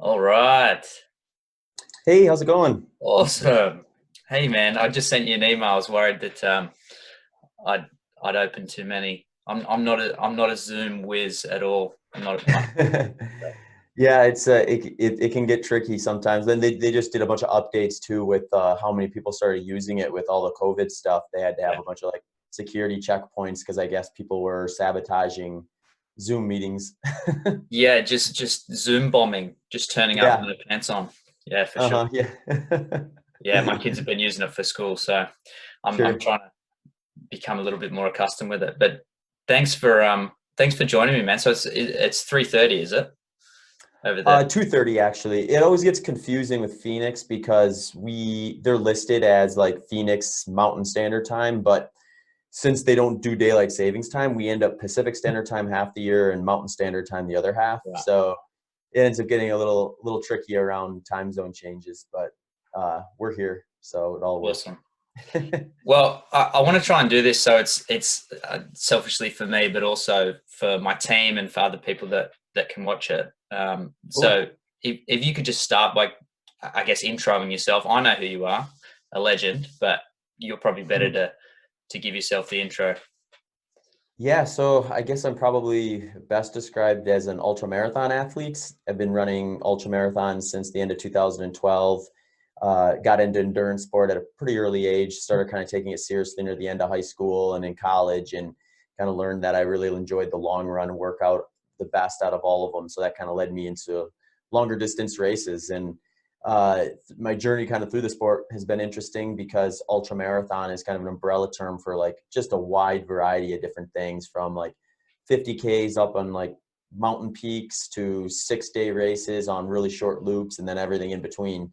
All right. Hey, how's it going? Awesome. Hey man, I just sent you an email. I was worried that I'd I'd opened too many. I'm not a Zoom whiz at all. I'm not much. Yeah, it can get tricky sometimes. Then they just did a bunch of updates too with how many people started using it with all the COVID stuff. They had to have Yeah. a bunch of like security checkpoints because I guess people were sabotaging Zoom meetings. Yeah, just Zoom bombing, just turning up with Yeah. no pants on. Yeah, for sure. Uh-huh. Yeah. Yeah, my kids have been using it for school, so I'm Sure. trying to become a little bit more accustomed with it. But thanks for joining me, man. So it's 3:30, is it? Over there. 2:30 actually. It always gets confusing with Phoenix because they're listed as like Phoenix Mountain Standard Time, but since they don't do daylight savings time, we end up Pacific Standard Time half the year and Mountain Standard Time the other half. Right. So it ends up getting a little tricky around time zone changes, but we're here, so it all works. Awesome. Well, I want to try and do this so it's selfishly for me, but also for my team and for other people that can watch it. So Cool. if you could just start by, I guess, introing yourself. I know who you are, a legend, but you're probably better to give yourself the intro. Yeah, so I guess I'm probably best described as an ultramarathon athlete. I've been running ultramarathons since the end of 2012. Got into endurance sport at a pretty early age, started kind of taking it seriously near the end of high school and in college, and kind of learned that I really enjoyed the long run workout the best out of all of them. So that kind of led me into longer distance races. And my journey kind of through the sport has been interesting because ultra marathon is kind of an umbrella term for like just a wide variety of different things, from like 50Ks up on like mountain peaks to 6-day races on really short loops and then everything in between.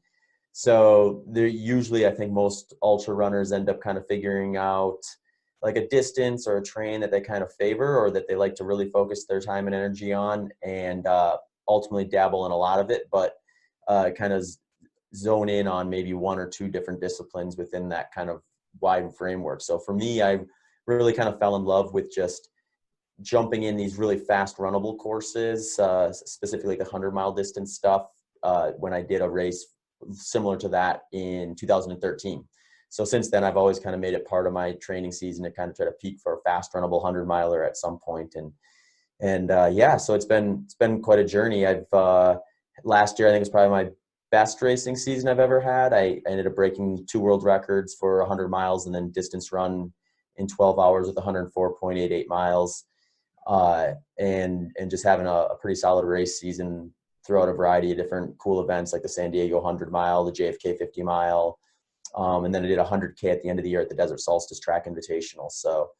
So they're usually, I think most ultra runners end up kind of figuring out like a distance or a train that they kind of favor or that they like to really focus their time and energy on, and ultimately dabble in a lot of it, but kind of zone in on maybe one or two different disciplines within that kind of wide framework. So for me, I really kind of fell in love with just jumping in these really fast runnable courses, specifically the 100-mile distance stuff, when I did a race similar to that in 2013. So since then, I've always kind of made it part of my training season to kind of try to peak for a fast runnable 100-miler at some point. And yeah, so it's been quite a journey. I've last year I think was probably my best racing season I've ever had. I ended up breaking two world records for 100 miles and then distance run in 12 hours with 104.88 miles, and just having a pretty solid race season throughout a variety of different cool events like the San Diego 100 mile, the JFK 50 mile, and then I did 100K at the end of the year at the Desert Solstice Track Invitational. So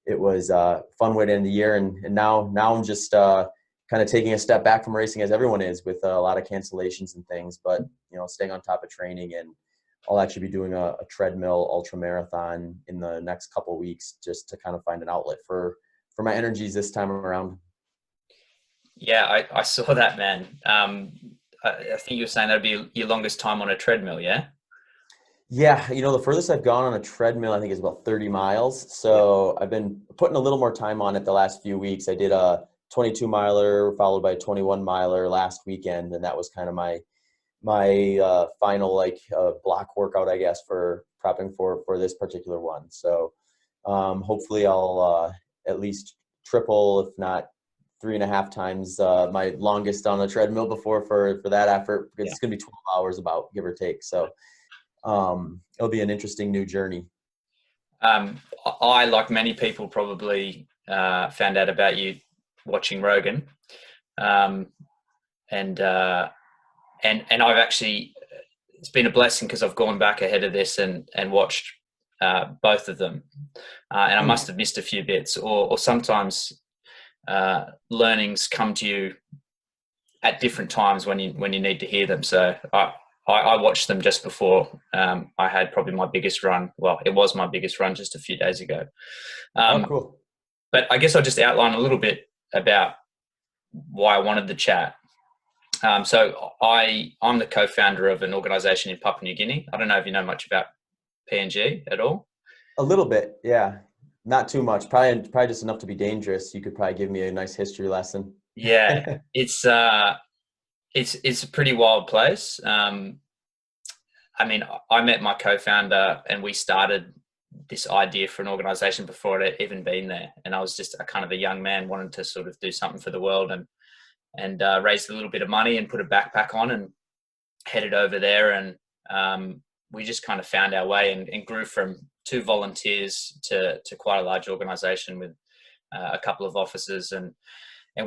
it was a fun way to end the year, and now I'm just kind of taking a step back from racing as everyone is, with a lot of cancellations and things, but staying on top of training. And I'll actually be doing a treadmill ultra marathon in the next couple of weeks just to kind of find an outlet for my energies this time around. Yeah, I saw that, man. I think you were saying that'd be your longest time on a treadmill, yeah? Yeah, the furthest I've gone on a treadmill, I think, is about 30 miles. Yeah. So I've been putting a little more time on it the last few weeks. I did a 22 miler followed by a 21 miler last weekend, and that was kind of my final like block workout, I guess, for prepping for this particular one. So hopefully I'll at least triple, if not 3.5 times my longest on a treadmill before for that effort, because Yeah. it's going to be 12 hours about, give or take. So it'll be an interesting new journey. I, like many people, probably found out about you watching Rogan, um, and and I've actually, it's been a blessing because I've gone back ahead of this and watched both of them, and I Hmm. must have missed a few bits, or sometimes learnings come to you at different times when you need to hear them. So I watched them just before I had probably my biggest run. Well, it was my biggest run just a few days ago. Oh, Um, cool. but I guess I'll just outline a little bit about why I wanted the chat. I'm the co-founder of an organization in Papua New Guinea. I don't know if you know much about PNG at all. A little bit, yeah. Not too much. Probably just enough to be dangerous. You could probably give me a nice history lesson. Yeah, it's it's a pretty wild place. I mean, I met my co-founder and we started this idea for an organization before it had even been there. And I was just a kind of a young man wanting to sort of do something for the world, and raised a little bit of money and put a backpack on and headed over there. And we just kind of found our way and grew from 2 volunteers to quite a large organization with a couple of offices, and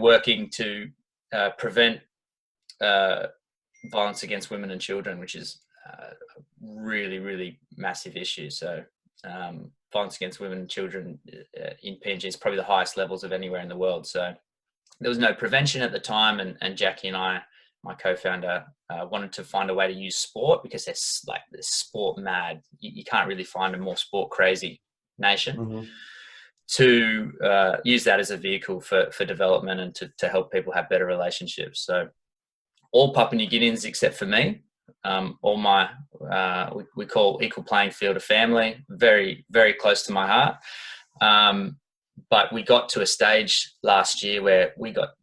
working to prevent violence against women and children, which is a really, really massive issue. So violence against women and children in PNG is probably the highest levels of anywhere in the world. So there was no prevention at the time, and Jackie and I, my co-founder, wanted to find a way to use sport, because they're sport mad. You can't really find a more sport crazy nation. Mm-hmm. To use that as a vehicle for development and to help people have better relationships. So all Papua New Guineans except for me, all my we call equal playing field a family, very, very close to my heart. But we got to a stage last year where we got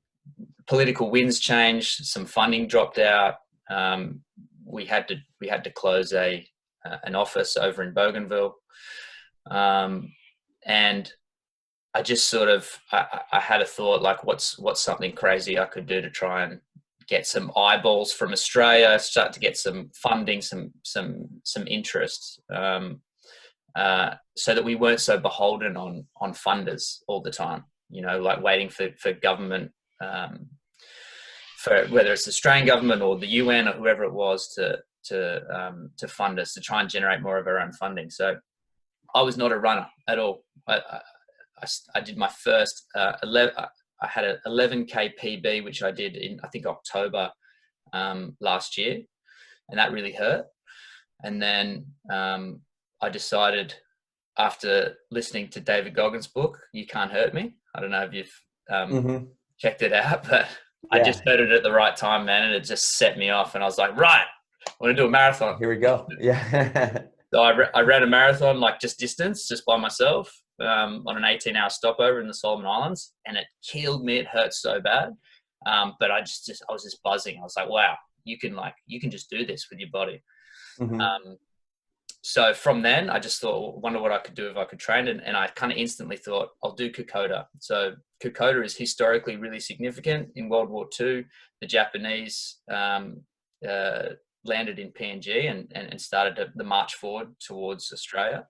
political winds changed, some funding dropped out. We had to close an office over in Bougainville, and I just sort of I had a thought, like, what's something crazy I could do to try and get some eyeballs from Australia, start to get some funding, some interest, so that we weren't so beholden on funders all the time. You know, like waiting for government, for whether it's the Australian government or the UN or whoever it was to fund us, to try and generate more of our own funding. So I was not a runner at all. I did my first 11. I had an 11K PB, which I did in, I think, October last year, and that really hurt. And then I decided, after listening to David Goggins' book, You Can't Hurt Me. I don't know if you've checked it out, but yeah. I just heard it at the right time, man, and it just set me off. And I was like, right, I want to do a marathon. Here we go. Yeah. So I ran a marathon, like just distance, just by myself, on an 18-hour stopover in the Solomon Islands, and it killed me. It hurt so bad, but I was just buzzing. I was like, wow, you can just do this with your body. Mm-hmm. So from then, I just thought, wonder what I could do if I could train, and I kind of instantly thought, I'll do Kokoda. So Kokoda is historically really significant. In World War II, the Japanese landed in PNG and started the march forward towards Australia.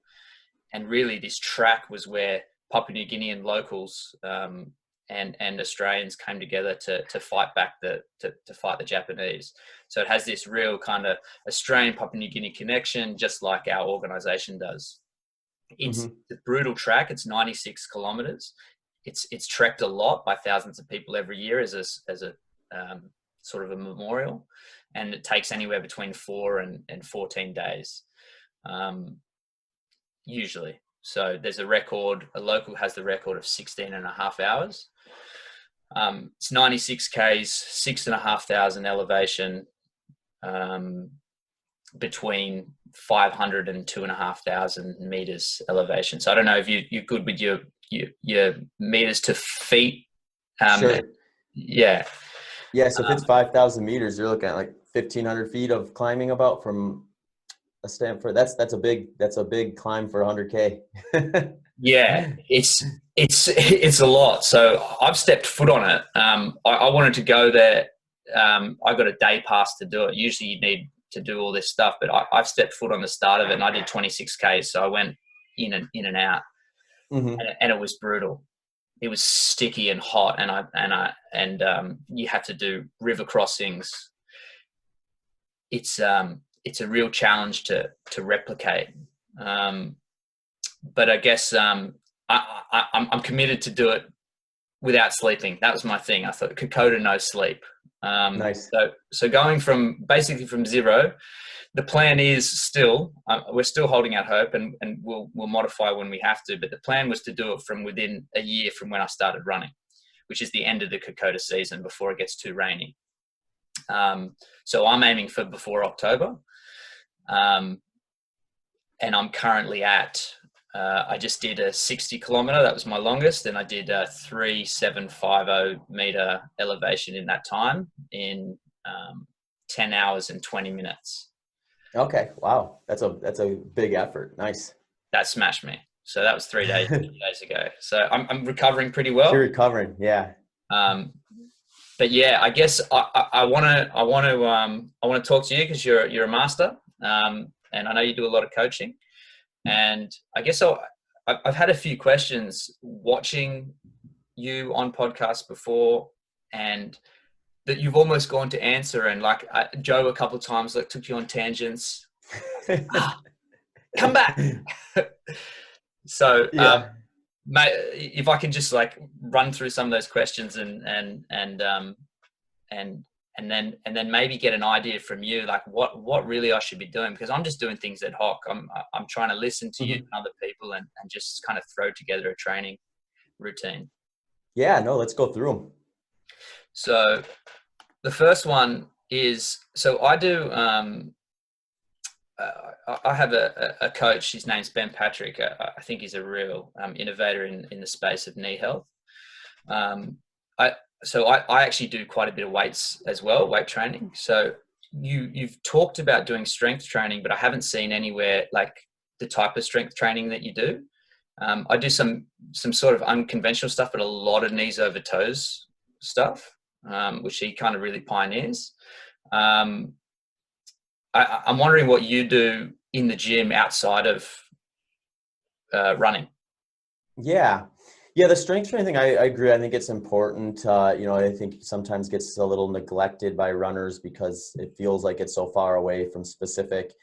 And really, this track was where Papua New Guinean locals and Australians came together to fight back to fight the Japanese. So it has this real kind of Australian Papua New Guinea connection, just like our organisation does. It's a brutal track. It's 96 kilometres. It's trekked a lot by thousands of people every year as a sort of a memorial, and it takes anywhere between 4 and 14 days. Usually. So there's a local has the record of 16 and a half hours. It's 96 Ks, 6,500 elevation, between 500 and 2,500 meters elevation. So I don't know if you're good with your meters to feet. Sure. Yeah. Yeah. So if it's 5,000 meters, you're looking at like 1,500 feet of climbing about from a Stanford. That's a big climb for 100K. Yeah, it's a lot. So I've stepped foot on it. I wanted to go there. I got a day pass to do it. Usually you need to do all this stuff, but I've stepped foot on the start of it, and I did 26K. So I went in and out, and it was brutal. It was sticky and hot, and you have to do river crossings. It's a real challenge to replicate. But I guess I'm committed to do it without sleeping. That was my thing. I thought Kokoda, no sleep. Nice. So going from zero, the plan is still, we're still holding out hope, and we'll modify when we have to. But the plan was to do it from within a year from when I started running, which is the end of the Kokoda season before it gets too rainy. So I'm aiming for before October. And I'm currently at, I just did a 60 kilometer. That was my longest. And I did a 3,750 meter elevation in that time in 10 hours and 20 minutes. Okay. Wow. That's a big effort. Nice. That smashed me. So that was 3 days ago. So I'm recovering pretty So you're well. recovering. Yeah. But yeah, I guess I want to talk to you because you're a master, and I know you do a lot of coaching. And I guess I've had a few questions watching you on podcasts before, and that you've almost gone to answer. And like Joe, a couple of times, like took you on tangents. Come back. So, Yeah. mate, if I can just like run through some of those questions and then maybe get an idea from you, like what really I should be doing, because I'm just doing things ad hoc. I'm trying to listen to you and other people and just kind of throw together a training routine. Yeah. No, let's go through them. So the first one is, so I do, I have a coach, his name's Ben Patrick. I think he's a real innovator in the space of knee health. I actually do quite a bit of weights as well, weight training. So you've talked about doing strength training, but I haven't seen anywhere like the type of strength training that you do. I do some sort of unconventional stuff, but a lot of knees over toes stuff, which he kind of really pioneers. I'm wondering what you do in the gym outside of running. Yeah. Yeah, the strength training thing, I agree. I think it's important. I think sometimes gets a little neglected by runners because it feels like it's so far away from specific.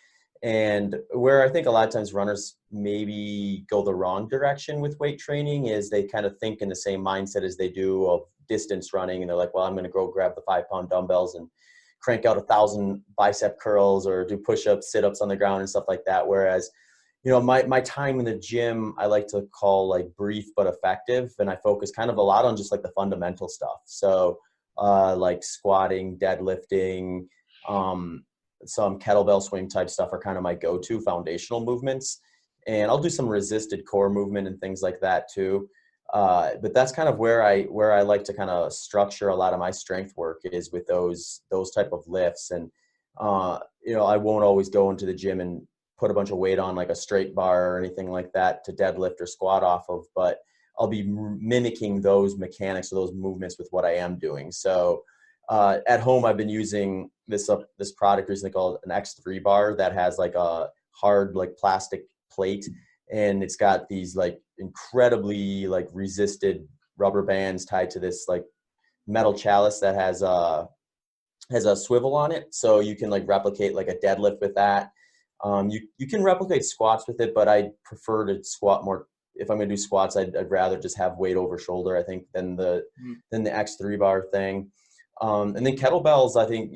And where I think a lot of times runners maybe go the wrong direction with weight training is they kind of think in the same mindset as they do of distance running. And they're like, well, I'm going to go grab the 5-pound dumbbells and crank out 1,000 bicep curls or do push-ups, sit-ups on the ground and stuff like that. Whereas, my time in the gym, I like to call like brief but effective. And I focus kind of a lot on just like the fundamental stuff. So like squatting, deadlifting, some kettlebell swing type stuff are kind of my go-to foundational movements. And I'll do some resisted core movement and things like that too. But that's kind of where I like to kind of structure a lot of my strength work is with those type of lifts. And, I won't always go into the gym and put a bunch of weight on like a straight bar or anything like that to deadlift or squat off of, but I'll be mimicking those mechanics or those movements with what I am doing. So at home, I've been using this product recently called an X3 bar that has like a hard like plastic plate, and it's got these like incredibly like resisted rubber bands tied to this like metal chalice that has a swivel on it, so you can like replicate like a deadlift with that. You can replicate squats with it, but I prefer to squat more. If I'm going to do squats, I'd rather just have weight over shoulder, I think, than the X3 bar thing. And then kettlebells, I think,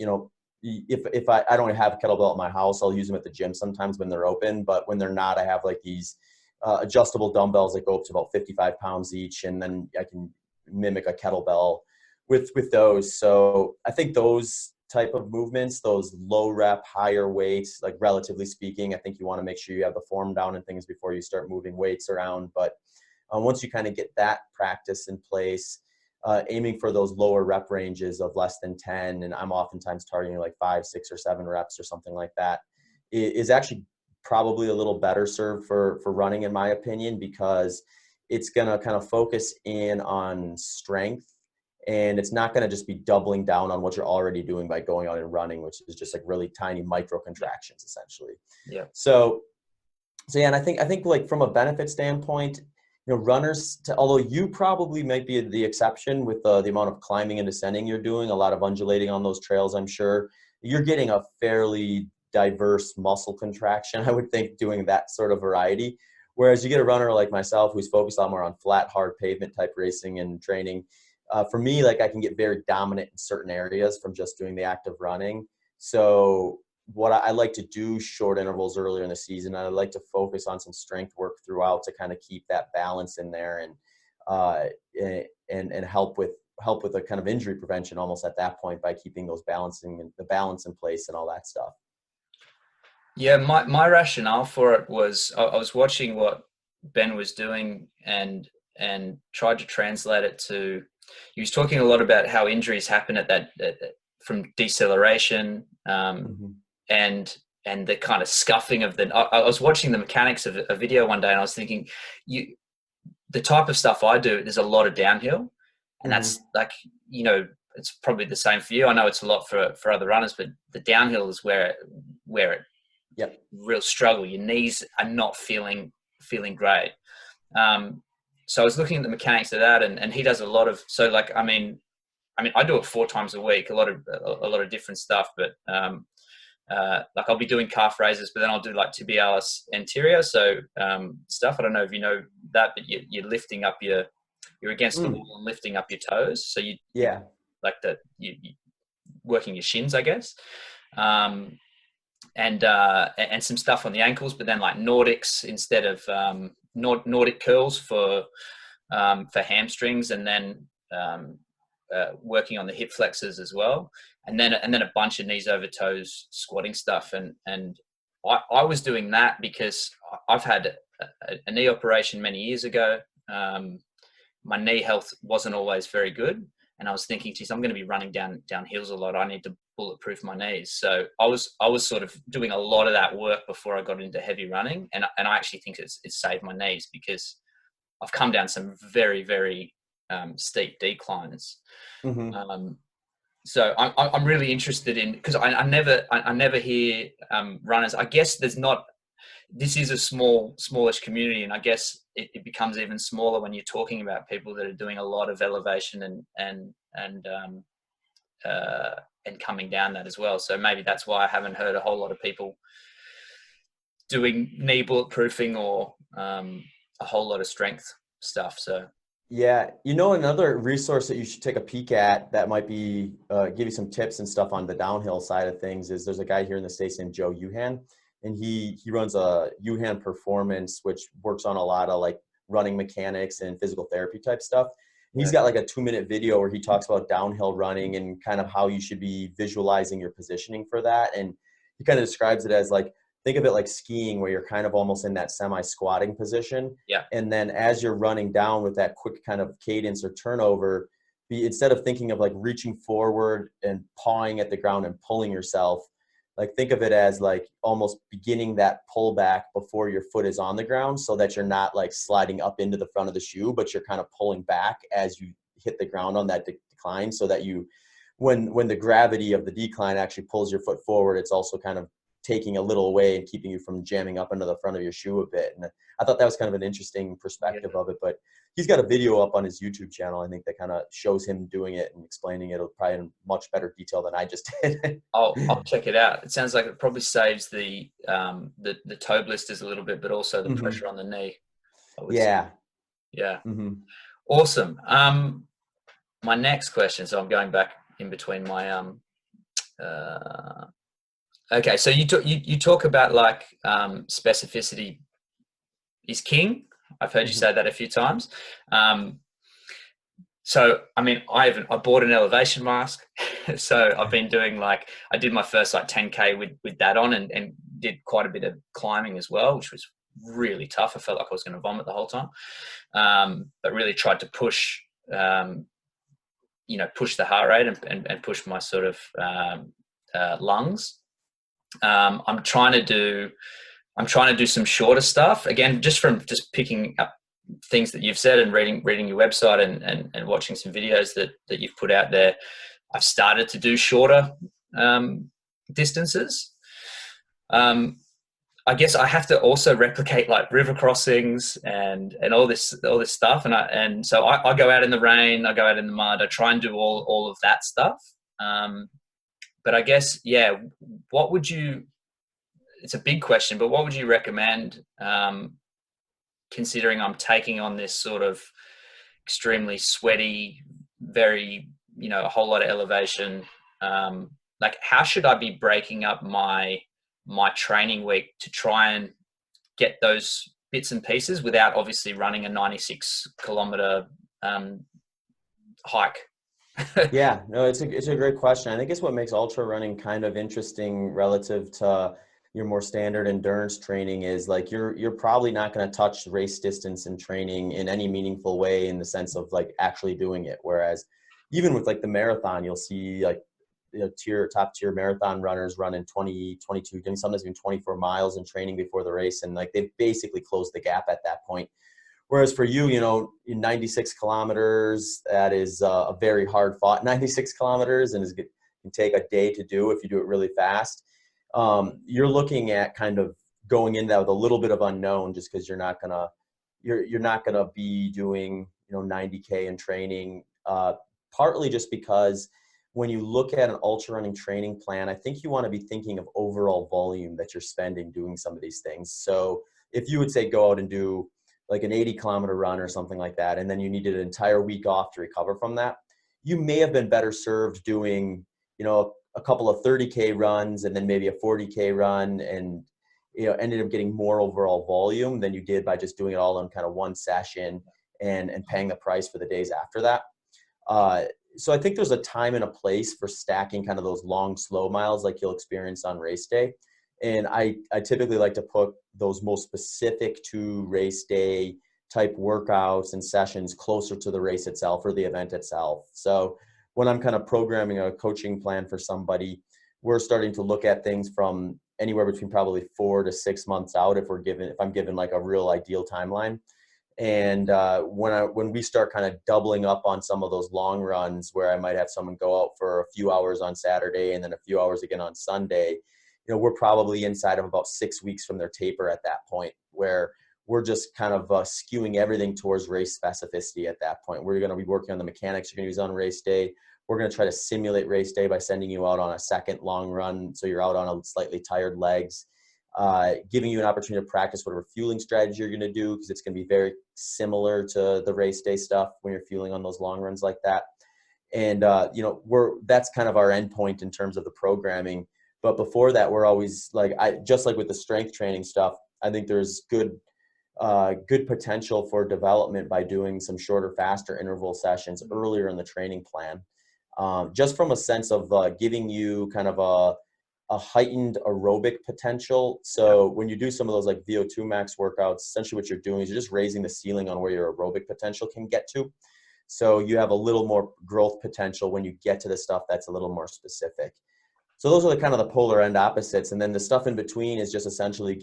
if I don't have a kettlebell at my house, I'll use them at the gym sometimes when they're open. But when they're not, I have like these adjustable dumbbells that go up to about 55 pounds each. And then I can mimic a kettlebell with those. So I think those type of movements, those low rep, higher weights, like relatively speaking, I think you want to make sure you have the form down and things before you start moving weights around. But once you kind of get that practice in place, aiming for those lower rep ranges of less than 10, and I'm oftentimes targeting like 5, 6, or 7 reps or something like that, is actually probably a little better served for running, in my opinion, because it's going to kind of focus in on strength. And it's not going to just be doubling down on what you're already doing by going out and running, which is just like really tiny micro contractions, essentially. Yeah. So yeah, and I think like from a benefit standpoint, runners, although you probably might be the exception with the amount of climbing and descending you're doing, a lot of undulating on those trails, I'm sure you're getting a fairly diverse muscle contraction, I would think, doing that sort of variety. Whereas you get a runner like myself who's focused a lot more on flat, hard pavement type racing and training. For me, like I can get very dominant in certain areas from just doing the act of running. So what I like to do short intervals earlier in the season, I like to focus on some strength work throughout to kind of keep that balance in there and help with a kind of injury prevention almost at that point by keeping the balance in place and all that stuff. Yeah, my rationale for it was I was watching what Ben was doing and tried to translate it to. He was talking a lot about how injuries happen at that from deceleration, Mhm. and the kind of scuffing of the. I was watching the mechanics of a video one day, and I was thinking, the type of stuff I do, there's a lot of downhill, and Mhm. that's like, it's probably the same for you. I know it's a lot for other runners, but the downhill is where it Yep. real struggle. Your knees are not feeling great. So I was looking at the mechanics of that, and he does a lot of, so like, I mean, I do it 4 times a week, a lot of different stuff, but like I'll be doing calf raises, but then I'll do like tibialis anterior, so stuff. I don't know if you know that, but you're lifting up you're against the Mm. wall and lifting up your toes, so you Yeah. like you working your shins, I guess. And some stuff on the ankles, but then like Nordics instead of Nordic curls for hamstrings, and then working on the hip flexors as well, and then a bunch of knees over toes squatting stuff. And I was doing that because I've had a knee operation many years ago. My knee health wasn't always very good, and I was thinking, geez, I'm going to be running down hills a lot. I need to bulletproof my knees. So I was sort of doing a lot of that work before I got into heavy running, and I actually think it's saved my knees, because I've come down some very, very steep declines. Mhm. So I'm really interested in, because I never hear runners. I guess this is a smallish community, and I guess it becomes even smaller when you're talking about people that are doing a lot of elevation and coming down that as well. So maybe that's why I haven't heard a whole lot of people doing knee bulletproofing or a whole lot of strength stuff. So Yeah, another resource that you should take a peek at that might be give you some tips and stuff on the downhill side of things is there's a guy here in the States named Joe Yuhan, and he runs a Yuhan Performance, which works on a lot of like running mechanics and physical therapy type stuff. He's yeah, got like a 2-minute video where he talks about downhill running and kind of how you should be visualizing your positioning for that. And he kind of describes it as like, think of it like skiing where you're kind of almost in that semi-squatting position. yeah, And then as you're running down with that quick kind of cadence or turnover, instead of thinking of like reaching forward and pawing at the ground and pulling yourself, like think of it as like almost beginning that pullback before your foot is on the ground, so that you're not like sliding up into the front of the shoe, but you're kind of pulling back as you hit the ground on that decline, so that you, when the gravity of the decline actually pulls your foot forward, it's also kind of taking a little away and keeping you from jamming up into the front of your shoe a bit. And I thought that was kind of an interesting perspective of it, but he's got a video up on his YouTube channel, I think, that kind of shows him doing it and explaining it probably in much better detail than I just did. I'll check it out. It sounds like it probably saves the toe blisters a little bit, but also the Mm-hmm. pressure on the knee, I would say. Yeah. Yeah. Mm-hmm. Awesome. My next question, so I'm going back in between my okay, so you talk about like specificity is king. I've heard you Mm-hmm. say that a few times. So I mean, I bought an elevation mask, so I've been doing like, I did my first like 10K with that on, and did quite a bit of climbing as well, which was really tough. I felt like I was going to vomit the whole time, but really tried to push push the heart rate and push my sort of lungs. I'm trying to do some shorter stuff, again, just picking up things that you've said and reading your website and watching some videos that you've put out there. I've started to do shorter distances. I guess I have to also replicate like river crossings and all this stuff. And so I go out in the rain, I go out in the mud, I try and do all of that stuff. But I guess, yeah, it's a big question, but what would you recommend, considering I'm taking on this sort of extremely sweaty, very, a whole lot of elevation, like how should I be breaking up my training week to try and get those bits and pieces without obviously running a 96-kilometer hike? Yeah, no, it's a great question. I think it's what makes ultra running kind of interesting relative to your more standard endurance training is like you're probably not going to touch race distance in training in any meaningful way in the sense of like actually doing it. Whereas even with like the marathon, you'll see like top tier marathon runners running 20, 22, sometimes even 24 miles in training before the race. And like, they've basically closed the gap at that point. Whereas for you, in 96 kilometers, that is a very hard fought 96 kilometers, and can take a day to do if you do it really fast. You're looking at kind of going into that with a little bit of unknown, just because you're not gonna be doing 90K in training. Partly just because when you look at an ultra running training plan, I think you want to be thinking of overall volume that you're spending doing some of these things. So if you would say go out and do like an 80-kilometer run or something like that, and then you needed an entire week off to recover from that, you may have been better served doing, a couple of 30K runs and then maybe a 40K run, and, ended up getting more overall volume than you did by just doing it all in kind of one session and paying the price for the days after that. So I think there's a time and a place for stacking kind of those long, slow miles like you'll experience on race day. And I typically like to put those most specific to race day type workouts and sessions closer to the race itself or the event itself. So when I'm kind of programming a coaching plan for somebody, we're starting to look at things from anywhere between probably 4 to 6 months out if I'm given like a real ideal timeline. And when we start kind of doubling up on some of those long runs where I might have someone go out for a few hours on Saturday and then a few hours again on Sunday, we're probably inside of about 6 weeks from their taper at that point, where we're just kind of skewing everything towards race specificity at that point. We're going to be working on the mechanics you're going to use on race day. We're going to try to simulate race day by sending you out on a second long run, so you're out on a slightly tired legs, giving you an opportunity to practice whatever fueling strategy you're going to do, because it's going to be very similar to the race day stuff when you're fueling on those long runs like that. And that's kind of our end point in terms of the programming. But before that, we're always just like with the strength training stuff, I think there's good potential for development by doing some shorter, faster interval sessions earlier in the training plan. Just from a sense of giving you kind of a heightened aerobic potential. So when you do some of those like VO2 max workouts, essentially what you're doing is you're just raising the ceiling on where your aerobic potential can get to. So you have a little more growth potential when you get to the stuff that's a little more specific. So those are the kind of the polar end opposites. And then the stuff in between is just essentially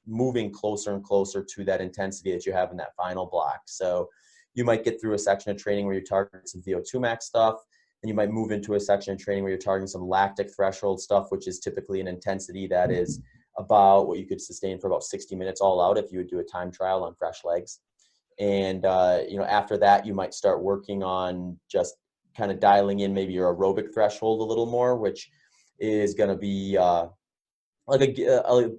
moving closer and closer to that intensity that you have in that final block. So you might get through a section of training where you target some VO2 max stuff, and you might move into a section of training where you're targeting some lactic threshold stuff, which is typically an intensity that is about what you could sustain for about 60 minutes all out if you would do a time trial on fresh legs. And, after that, you might start working on just kind of dialing in maybe your aerobic threshold a little more, which is going to be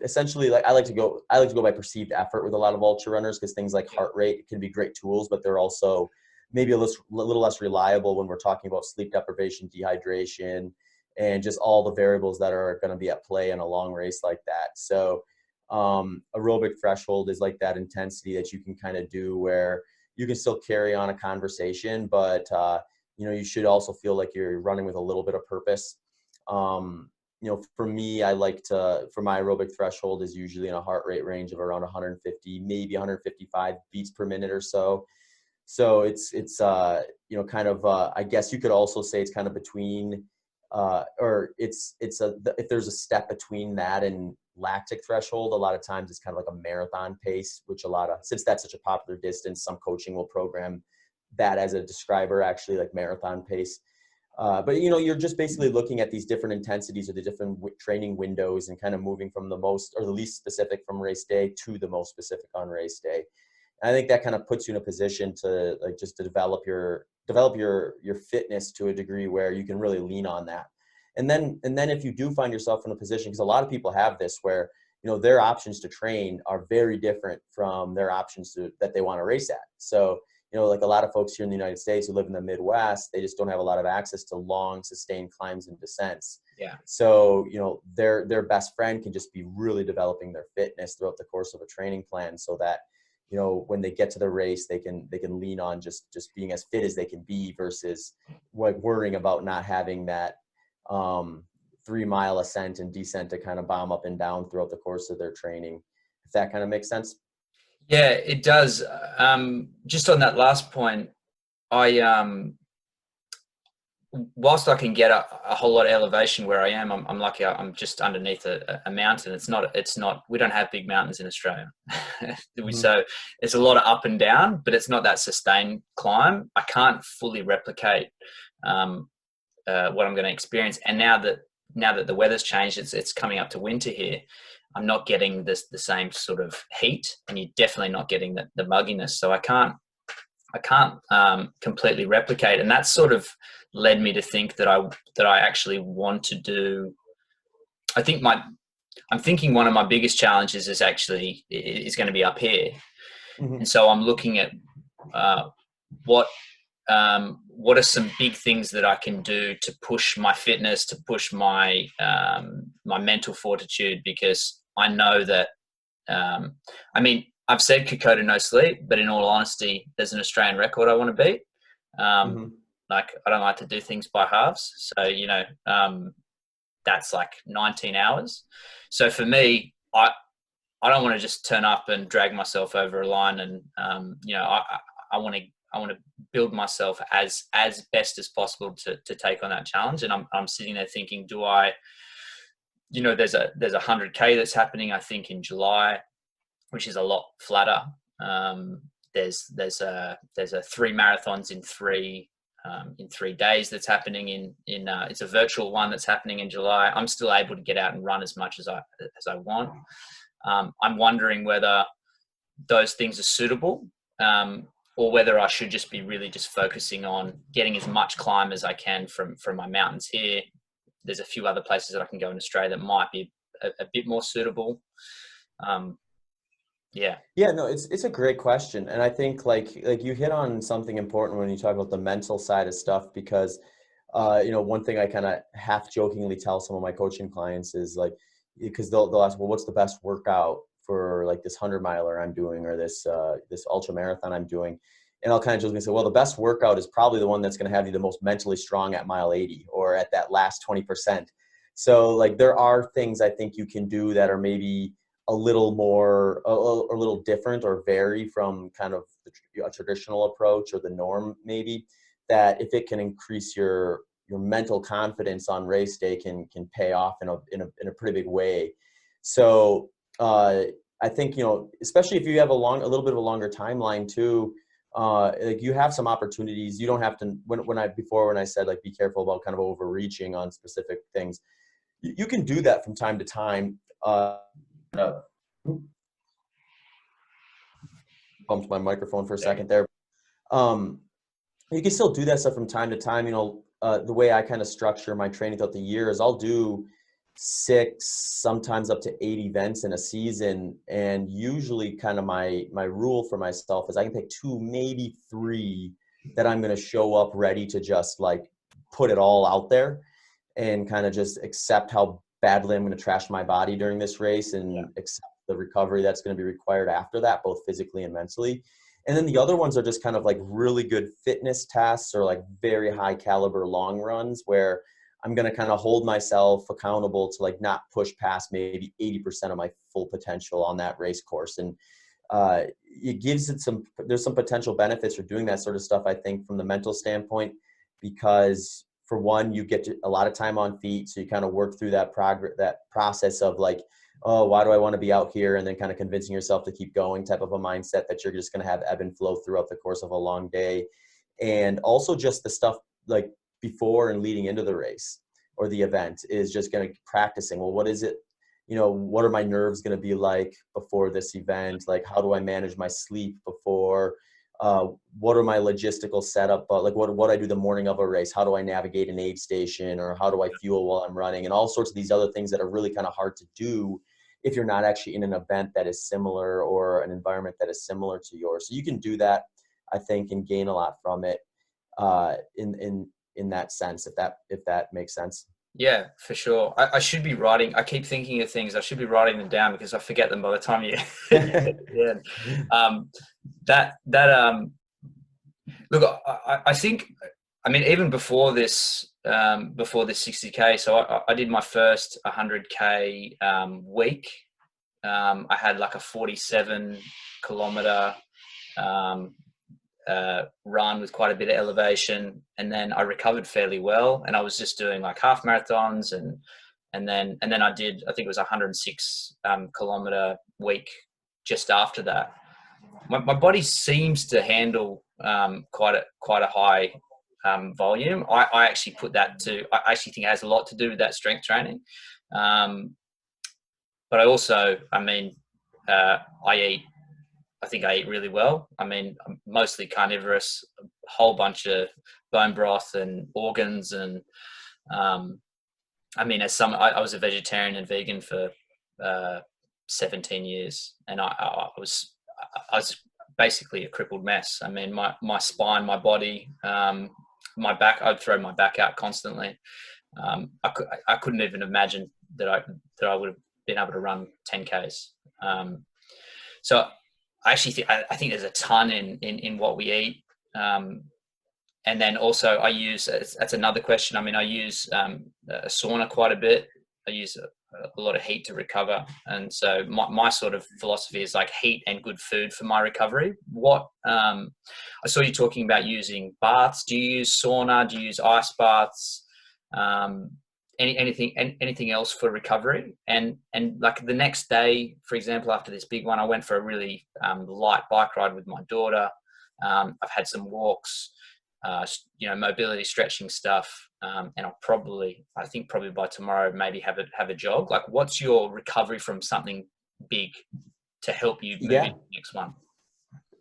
essentially, like I like to go by perceived effort with a lot of ultra runners, because things like heart rate can be great tools, but they're also maybe a little less reliable when we're talking about sleep deprivation, dehydration, and just all the variables that are going to be at play in a long race like that. So aerobic threshold is like that intensity that you can kind of do where you can still carry on a conversation, but you should also feel like you're running with a little bit of purpose. For me, for my aerobic threshold is usually in a heart rate range of around 150, maybe 155 beats per minute or so. So it's kind of, I guess you could also say it's kind of between, if there's a step between that and lactic threshold, a lot of times it's kind of like a marathon pace, which since that's such a popular distance, some coaching will program that as a describer, actually, like marathon pace. But you're just basically looking at these different intensities or the different training windows and kind of moving from the most or the least specific from race day to the most specific on race day. And I think that kind of puts you in a position to develop your fitness to a degree where you can really lean on that. And then if you do find yourself in a position, because a lot of people have this where their options to train are very different from their options that they want to race at. So like a lot of folks here in the United States who live in the Midwest, they just don't have a lot of access to long, sustained climbs and descents. Yeah. So, their best friend can just be really developing their fitness throughout the course of a training plan, so that, when they get to the race, they can lean on just being as fit as they can be versus worrying about not having that 3-mile ascent and descent to kind of bomb up and down throughout the course of their training. If that kind of makes sense. Yeah, it does. Just on that last point, I whilst I can get a whole lot of elevation where I am, I'm lucky. I'm just underneath a mountain. It's not. We don't have big mountains in Australia, Mhm. so it's a lot of up and down, but it's not that sustained climb. I can't fully replicate um, what I'm going to experience. And now that the weather's changed, it's coming up to winter here. I'm not getting the same sort of heat, and you're definitely not getting the mugginess. So I can't completely replicate, and that's sort of led me to think that I actually want to do. I think I'm thinking one of my biggest challenges is going to be up here, and Mhm. so I'm looking at uh, what what are some big things that I can do to push my fitness, to push my mental fortitude, because I know that I mean, I've said Kokoda no sleep, but in all honesty, there's an Australian record I want to beat. Um, Mhm. like, I don't like to do things by halves. So, that's like 19 hours. So for me, I don't want to just turn up and drag myself over a line. And, I want to, I want to build myself as best as possible to take on that challenge. And I'm sitting there thinking, there's a 100K that's happening, I think, in July, which is a lot flatter. Um, there's a 3 marathons in 3 days that's happening in it's a virtual one that's happening in July. I'm still able to get out and run as much as I want. I'm wondering whether those things are suitable, or whether I should just be really just focusing on getting as much climb as I can from my mountains here. There's a few other places that I can go in Australia that might be a bit more suitable. Um, yeah. Yeah, no, it's a great question, and I think like you hit on something important when you talk about the mental side of stuff because, one thing I kind of half jokingly tell some of my coaching clients is like, because they'll ask, well, what's the best workout for like this 100 miler I'm doing or this ultra marathon I'm doing, and I'll kind of jokingly say, well, the best workout is probably the one that's going to have you the most mentally strong at mile 80 or at that last 20%. So like there are things I think you can do that are maybe a little more a little different or vary from kind of a traditional approach or the norm maybe, that if it can increase your mental confidence on race day can pay off in a pretty big way. So I think especially if you have a little bit of a longer timeline too, like you have some opportunities. You don't have to, when I said like be careful about kind of overreaching on specific things, you can do that from time to time. Uh, Bumped my microphone for a second there. Um, you can still do that stuff from time to time. The way I kind of structure my training throughout the year is I'll do 6, sometimes up to 8 events in a season. And usually kind of my rule for myself is I can pick 2, maybe 3 that I'm going to show up ready to just like put it all out there and kind of just accept how badly I'm going to trash my body during this race and accept the recovery that's going to be required after that, both physically and mentally. And then the other ones are just kind of like really good fitness tests or like very high caliber long runs where I'm going to kind of hold myself accountable to like not push past maybe 80% of my full potential on that race course. And it gives it there's some potential benefits for doing that sort of stuff, I think, from the mental standpoint, because for one, you get a lot of time on feet. So you kind of work through that process of like, oh, why do I want to be out here? And then kind of convincing yourself to keep going type of a mindset that you're just going to have ebb and flow throughout the course of a long day. And also just the stuff like before and leading into the race or the event is just going to practicing. Well, what is it? What are my nerves going to be like before this event? Like, how do I manage my sleep before? What are my logistical setup? Like what I do the morning of a race? How do I navigate an aid station, or how do I fuel while I'm running? And all sorts of these other things that are really kind of hard to do if you're not actually in an event that is similar or an environment that is similar to yours. So you can do that, I think, and gain a lot from it in that sense, if that makes sense. Yeah, for sure. I should be writing. I keep thinking of things. I should be writing them down because I forget them by the time you get to the end. Look, I think, I mean, even before this 60K, so I did my first 100K week. I had like a 47 kilometer run with quite a bit of elevation, and then I recovered fairly well. And I was just doing like half marathons, and then I did, I think it was 106 kilometer week just after that. My body seems to handle quite a high volume. I actually put that to, I actually think it has a lot to do with that strength training. But I also, I mean, I think I eat really well. I mean, I'm mostly carnivorous, a whole bunch of bone broth and organs. And I mean, I was a vegetarian and vegan for 17 years, and I was basically a crippled mess. I mean, my spine, my body, my back, I'd throw my back out constantly. I couldn't even imagine that I would have been able to run 10Ks. So I actually I think there's a ton in what we eat. And then also I use, that's another question. I mean, I use a sauna quite a bit. I use a lot of heat to recover. And so my sort of philosophy is like heat and good food for my recovery. I saw you talking about using baths. Do you use sauna? Do you use ice baths? Anything else for recovery? And like the next day, for example, after this big one, I went for a really light bike ride with my daughter. I've had some walks, mobility stretching stuff, and I think probably by tomorrow maybe have a jog. Like, what's your recovery from something big to help you move into the next one?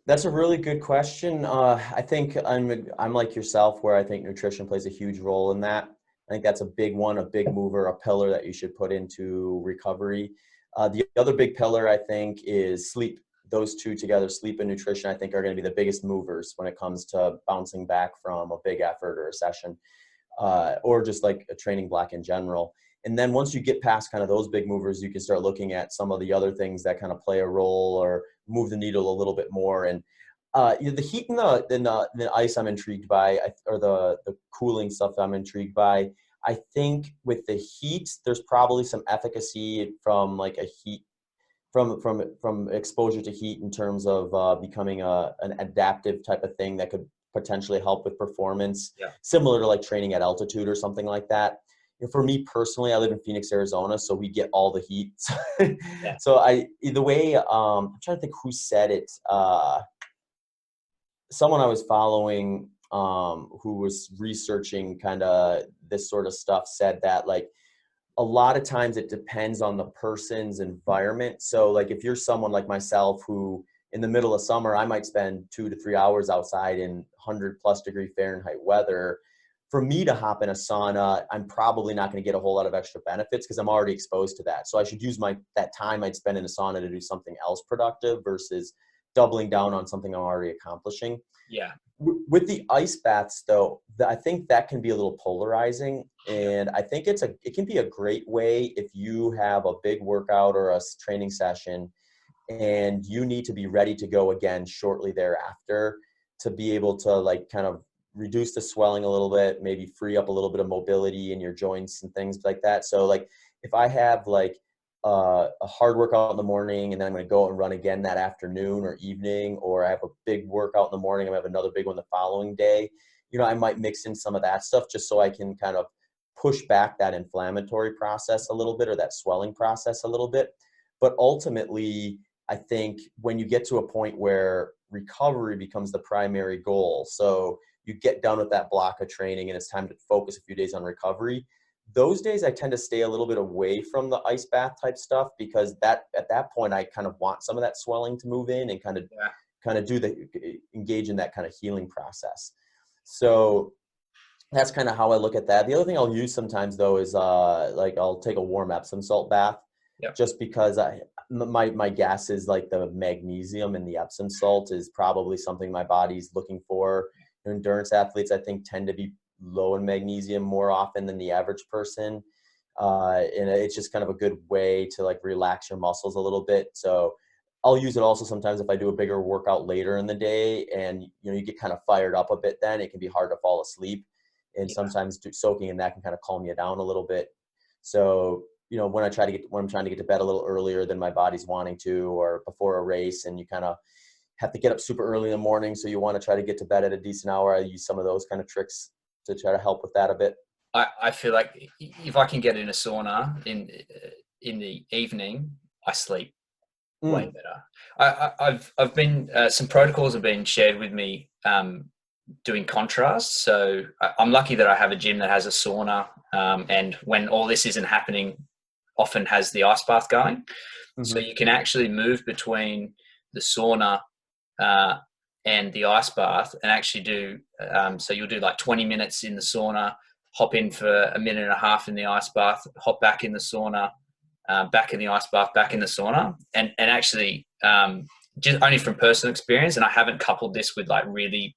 That's a really good question. I think I'm like yourself, where I think nutrition plays a huge role in that. I think that's a big one, a big mover, a pillar that you should put into recovery. The other big pillar, I think, is sleep. Those two together, sleep and nutrition, I think are going to be the biggest movers when it comes to bouncing back from a big effort or a session, or just like a training block in general. And then once you get past kind of those big movers, you can start looking at some of the other things that kind of play a role or move the needle a little bit more. And the heat and the ice I'm intrigued by, or the cooling stuff that I'm intrigued by. I think with the heat, there's probably some efficacy from like a heat, from exposure to heat in terms of becoming an adaptive type of thing that could potentially help with performance, similar to like training at altitude or something like that. And for me personally, I live in Phoenix, Arizona, so we get all the heat. So the way, I'm trying to think who said it. Someone I was following who was researching kind of this sort of stuff said that like a lot of times it depends on the person's environment. So like if you're someone like myself who in the middle of summer, I might spend 2 to 3 hours outside in 100+ degree Fahrenheit weather. For me to hop in a sauna, I'm probably not going to get a whole lot of extra benefits because I'm already exposed to that. So I should use that time I'd spend in a sauna to do something else productive versus doubling down on something I'm already accomplishing. Yeah. With the ice baths, though, I think that can be a little polarizing, and I think it can be a great way if you have a big workout or a training session, and you need to be ready to go again shortly thereafter to be able to like kind of reduce the swelling a little bit, maybe free up a little bit of mobility in your joints and things like that. So like if I have like a hard workout in the morning and then I'm going to go out and run again that afternoon or evening, or I have a big workout in the morning, I'm going to have another big one the following day, I might mix in some of that stuff just so I can kind of push back that inflammatory process a little bit or that swelling process a little bit. But ultimately, I think when you get to a point where recovery becomes the primary goal, so you get done with that block of training and it's time to focus a few days on recovery, those days I tend to stay a little bit away from the ice bath type stuff, because at that point I kind of want some of that swelling to move in and kind of engage in that kind of healing process. So that's kind of how I look at that. The other thing I'll use sometimes though is like I'll take a warm Epsom salt bath, just because my guess is like the magnesium in the Epsom salt is probably something my body's looking for. Endurance athletes, I think, tend to be low in magnesium more often than the average person. And it's just kind of a good way to like relax your muscles a little bit. So I'll use it also sometimes if I do a bigger workout later in the day and, you get kind of fired up a bit, then it can be hard to fall asleep. And sometimes soaking in that can kind of calm you down a little bit. So, when I'm trying to get to bed a little earlier than my body's wanting to, or before a race, and you kind of have to get up super early in the morning, so you want to try to get to bed at a decent hour. I use some of those kind of tricks to try to help with that a bit. I feel like if I can get in a sauna in the evening, I sleep way better. I've been some protocols have been shared with me doing contrast. So I'm lucky that I have a gym that has a sauna, and when all this isn't happening, often has the ice bath going. So you can actually move between the sauna and the ice bath, and actually do so you'll do like 20 minutes in the sauna, hop in for a minute and a half in the ice bath, hop back in the sauna, back in the ice bath, back in the sauna, and actually just only from personal experience, and I haven't coupled this with like really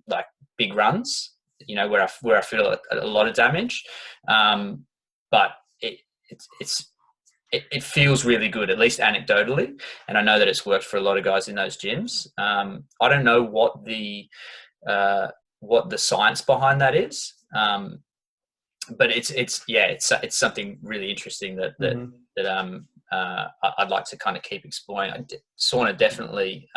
like big runs, you know, where I feel a lot of damage, but it feels really good, at least anecdotally, and I know that it's worked for a lot of guys in those gyms. I don't know what the science behind that is, but it's something really interesting that I'd like to kind of keep exploring. Sauna definitely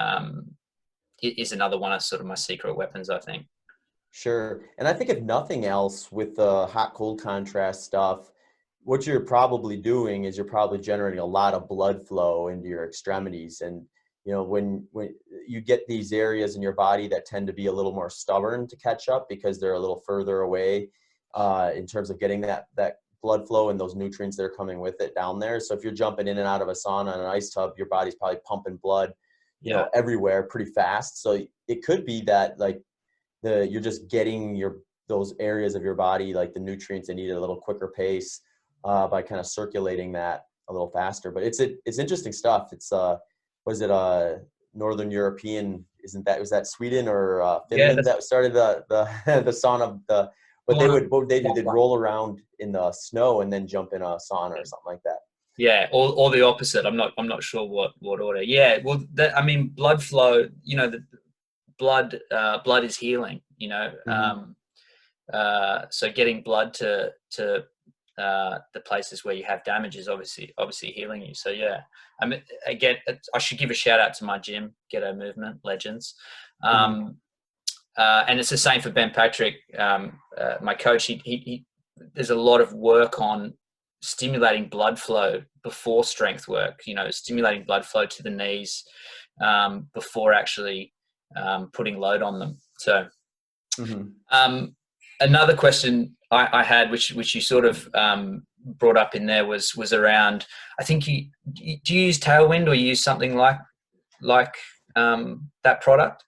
is another one of sort of my secret weapons, I think. Sure. And I think if nothing else, with the hot cold contrast stuff, what you're probably doing is you're probably generating a lot of blood flow into your extremities. And, you know, when you get these areas in your body that tend to be a little more stubborn to catch up because they're a little further away in terms of getting that blood flow and those nutrients that are coming with it down there. So if you're jumping in and out of a sauna and an ice tub, your body's probably pumping blood, you know, everywhere pretty fast. So it could be that like you're just getting those areas of your body, like the nutrients they need at a little quicker pace by kind of circulating that a little faster. But it's interesting stuff. It's was it Northern European? Was that Sweden or Finland that started the the sauna? They'd roll around in the snow and then jump in a sauna or something like that. Yeah, or the opposite. I'm not sure what order. Yeah, well, I mean, blood flow. You know, the blood is healing. You know, so getting blood to the places where you have damage is obviously healing you. So yeah, I mean, again, I should give a shout out to my gym, Ghetto Movement Legends, and it's the same for Ben Patrick, my coach. He there's a lot of work on stimulating blood flow before strength work. You know, stimulating blood flow to the knees before actually putting load on them. So. Another question I had, which you sort of brought up in there, was around. I think do you use Tailwind or you use something like that product?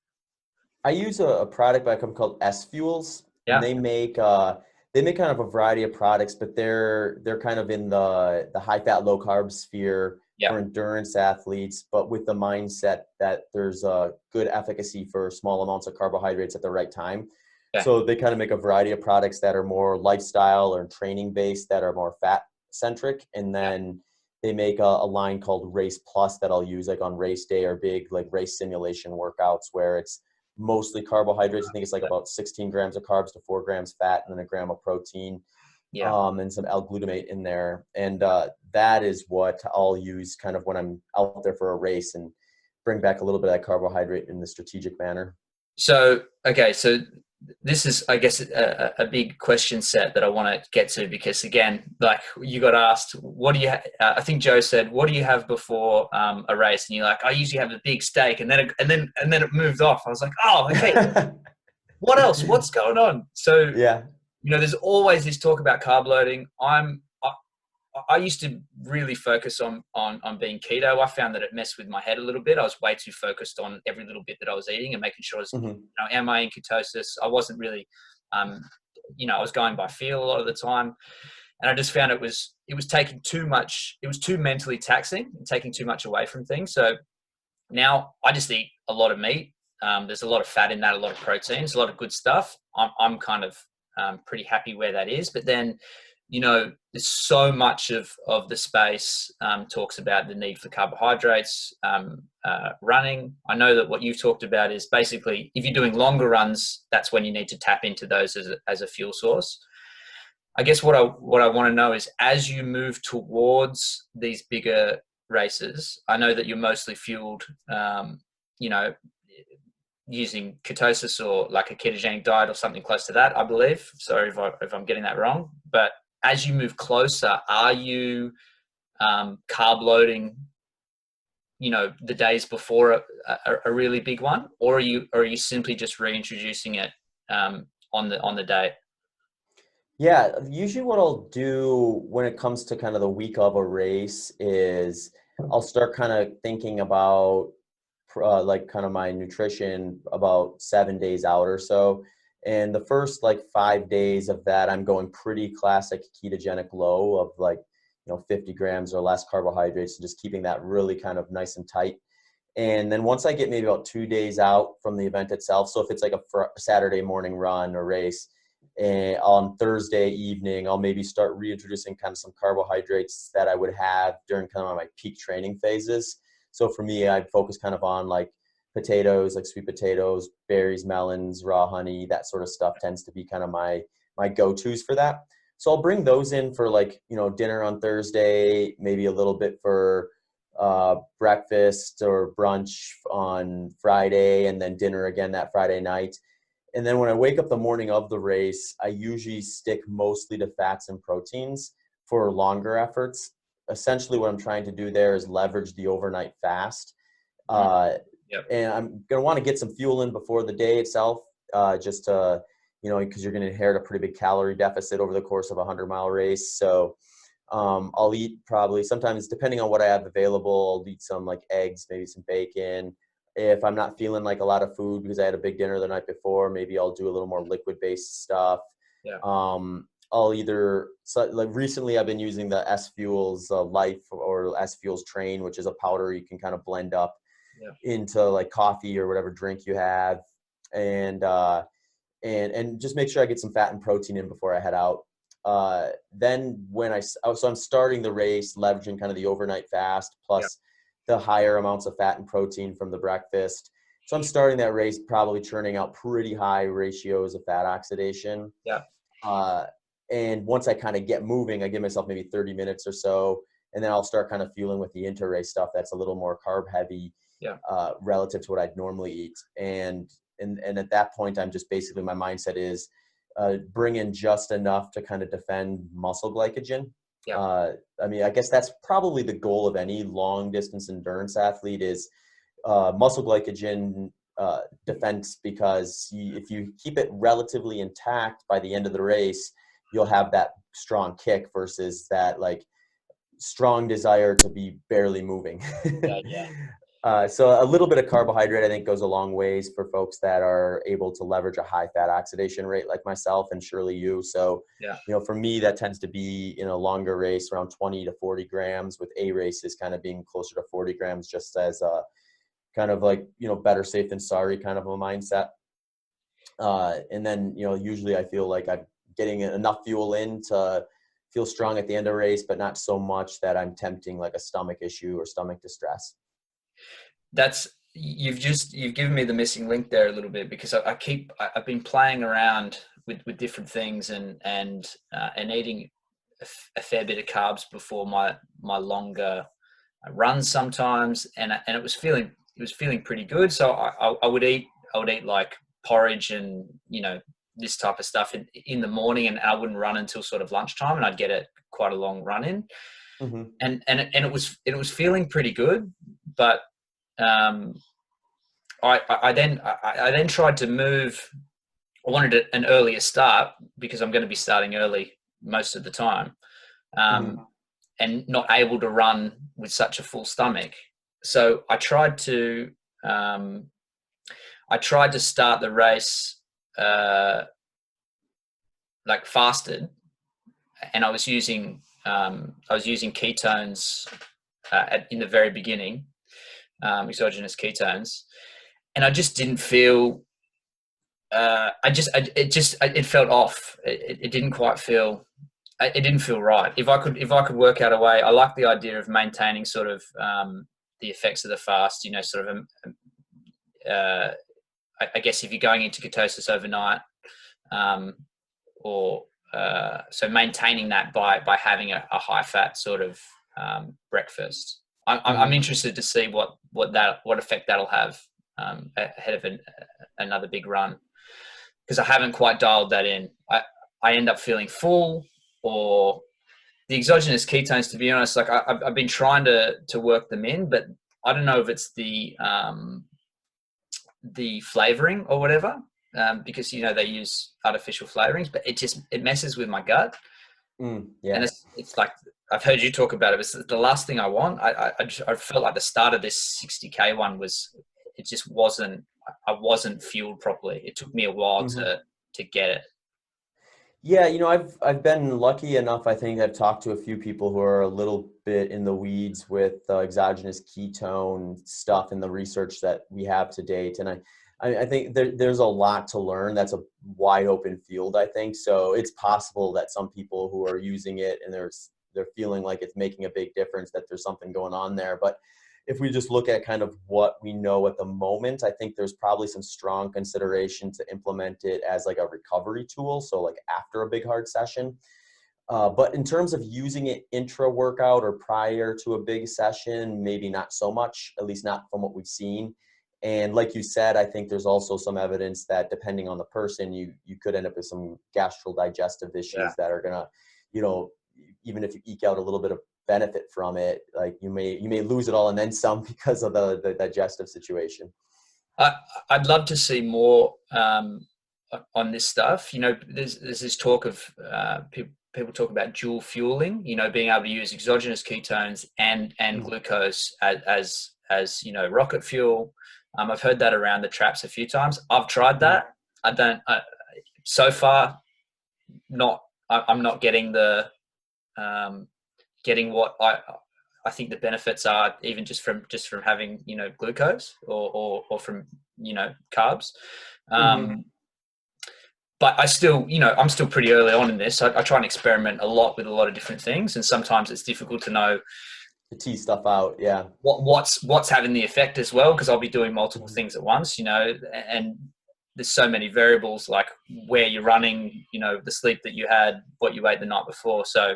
I use a product by a company called S Fuels, and they make kind of a variety of products, but they're kind of in the high fat, low carb sphere for endurance athletes, but with the mindset that there's a good efficacy for small amounts of carbohydrates at the right time. Okay. So they kind of make a variety of products that are more lifestyle or training based, that are more fat centric. And then they make a line called Race Plus that I'll use like on race day or big like race simulation workouts, where it's mostly carbohydrates. I think it's like about 16 grams of carbs to 4 grams fat and then a gram of protein, and some L-glutamate in there. And that is what I'll use kind of when I'm out there for a race, and bring back a little bit of that carbohydrate in the strategic manner. So, okay. So this is, I guess, a big question set that I want to get to, because again, like you got asked, what do you, I think Joe said, what do you have before a race? And you're like, I usually have a big steak, and then it moved off. I was like, oh, okay. What else? What's going on? So, you know, there's always this talk about carb loading. I used to really focus on being keto. I found that it messed with my head a little bit. I was way too focused on every little bit that I was eating and making sure I was, you know, am I in ketosis? I wasn't really, you know, I was going by feel a lot of the time. And I just found it was taking too much. It was too mentally taxing and taking too much away from things. So now I just eat a lot of meat. There's a lot of fat in that, a lot of proteins, a lot of good stuff. I'm kind of pretty happy where that is. But then, you know, there's so much of the space talks about the need for carbohydrates, running. I know that what you've talked about is basically if you're doing longer runs, that's when you need to tap into those as a fuel source. I guess what I want to know is, as you move towards these bigger races, I know that you're mostly fueled you know, using ketosis or like a ketogenic diet or something close to that, I believe. Sorry if I'm getting that wrong. But as you move closer, are you carb loading, the days before a really big one, or are you simply just reintroducing it on the day? Yeah, usually what I'll do when it comes to kind of the week of a race is I'll start kind of thinking about like kind of my nutrition about 7 days out or so. And the first like 5 days of that, I'm going pretty classic ketogenic low of like, 50 grams or less carbohydrates, and just keeping that really kind of nice and tight. And then once I get maybe about 2 days out from the event itself, so if it's like a Saturday morning run or race, and on Thursday evening, I'll maybe start reintroducing kind of some carbohydrates that I would have during kind of my peak training phases. So for me, I'd focus kind of on like potatoes, like sweet potatoes, berries, melons, raw honey, that sort of stuff tends to be kind of my go-tos for that. So I'll bring those in for like, dinner on Thursday, maybe a little bit for breakfast or brunch on Friday, and then dinner again that Friday night. And then when I wake up the morning of the race, I usually stick mostly to fats and proteins for longer efforts. Essentially, what I'm trying to do there is leverage the overnight fast. Yep. And I'm going to want to get some fuel in before the day itself, just to, because you're going to inherit a pretty big calorie deficit over the course of a 100-mile race. So I'll eat probably sometimes, depending on what I have available, I'll eat some like eggs, maybe some bacon. If I'm not feeling like a lot of food because I had a big dinner the night before, maybe I'll do a little more liquid-based stuff. Yeah. I'll like recently I've been using the S Fuels Life or S Fuels Train, which is a powder you can kind of blend up into like coffee or whatever drink you have, and just make sure I get some fat and protein in before I head out. Then so I'm starting the race leveraging kind of the overnight fast plus the higher amounts of fat and protein from the breakfast. So I'm starting that race probably churning out pretty high ratios of fat oxidation. Yeah. And once I kind of get moving, I give myself maybe 30 minutes or so, and then I'll start kind of fueling with the inter-race stuff that's a little more carb heavy relative to what I'd normally eat. And at that point, I'm just basically, my mindset is bring in just enough to kind of defend muscle glycogen. Yeah. I mean, I guess that's probably the goal of any long distance endurance athlete is muscle glycogen defense, because if you keep it relatively intact by the end of the race, you'll have that strong kick versus that like strong desire to be barely moving. So a little bit of carbohydrate, I think, goes a long ways for folks that are able to leverage a high fat oxidation rate like myself and surely you. So, for me, that tends to be in a longer race around 20 to 40 grams, with A races kind of being closer to 40 grams, just as a kind of like, better safe than sorry kind of a mindset. And then, usually I feel like I'm getting enough fuel in to feel strong at the end of the race, but not so much that I'm tempting like a stomach issue or stomach distress. You've given me the missing link there a little bit, because I've been playing around with different things and eating a fair bit of carbs before my longer runs sometimes, and it was feeling pretty good. So I would eat like porridge and this type of stuff in the morning, and I wouldn't run until sort of lunchtime, and I'd get quite a long run in. Mm-hmm. And it was feeling pretty good, but I then tried to move. I wanted an earlier start because I'm going to be starting early most of the time, and not able to run with such a full stomach. So I tried to start the race like fasted, and I was using ketones in the very beginning. Exogenous ketones, and I just didn't feel. It felt off. It didn't quite feel. It didn't feel right. If I could work out a way, I like the idea of maintaining sort of the effects of the fast. Sort of. I guess if you're going into ketosis overnight, so maintaining that by having a high fat sort of breakfast. I'm interested to see what effect that'll have ahead of another big run, because I haven't quite dialed that in. I end up feeling full, or the exogenous ketones, to be honest, like I've been trying to work them in, but I don't know if it's the flavoring or whatever, because they use artificial flavorings, but it messes with my gut. Yeah. And it's like, I've heard you talk about it. It's the last thing I want. I felt like the start of this 60K one it just wasn't, I wasn't fueled properly. It took me a while to get it. Yeah, I've been lucky enough. I think I've talked to a few people who are a little bit in the weeds with exogenous ketone stuff in the research that we have to date, and I think there's a lot to learn. That's a wide open field, I think. So it's possible that some people who are using it and they're feeling like it's making a big difference, that there's something going on there. But if we just look at kind of what we know at the moment, I think there's probably some strong consideration to implement it as like a recovery tool. So like after a big hard session. But in terms of using it intra-workout or prior to a big session, maybe not so much, at least not from what we've seen. And like you said, I think there's also some evidence that depending on the person, you could end up with some digestive issues that are gonna, even if you eke out a little bit of benefit from it, like you may lose it all and then some because of the digestive situation. I'd love to see more on this stuff. There's this talk of people talk about dual fueling. Being able to use exogenous ketones and glucose as rocket fuel. I've heard that around the traps a few times. I've tried that. So far, I'm not getting getting what I think the benefits are, even just from having glucose or from carbs. But I still, I'm still pretty early on in this. I try and experiment a lot with a lot of different things, and sometimes it's difficult to know to tease stuff out. Yeah. What's having the effect as well, because I'll be doing multiple things at once, and there's so many variables, like where you're running, the sleep that you had, what you ate the night before. So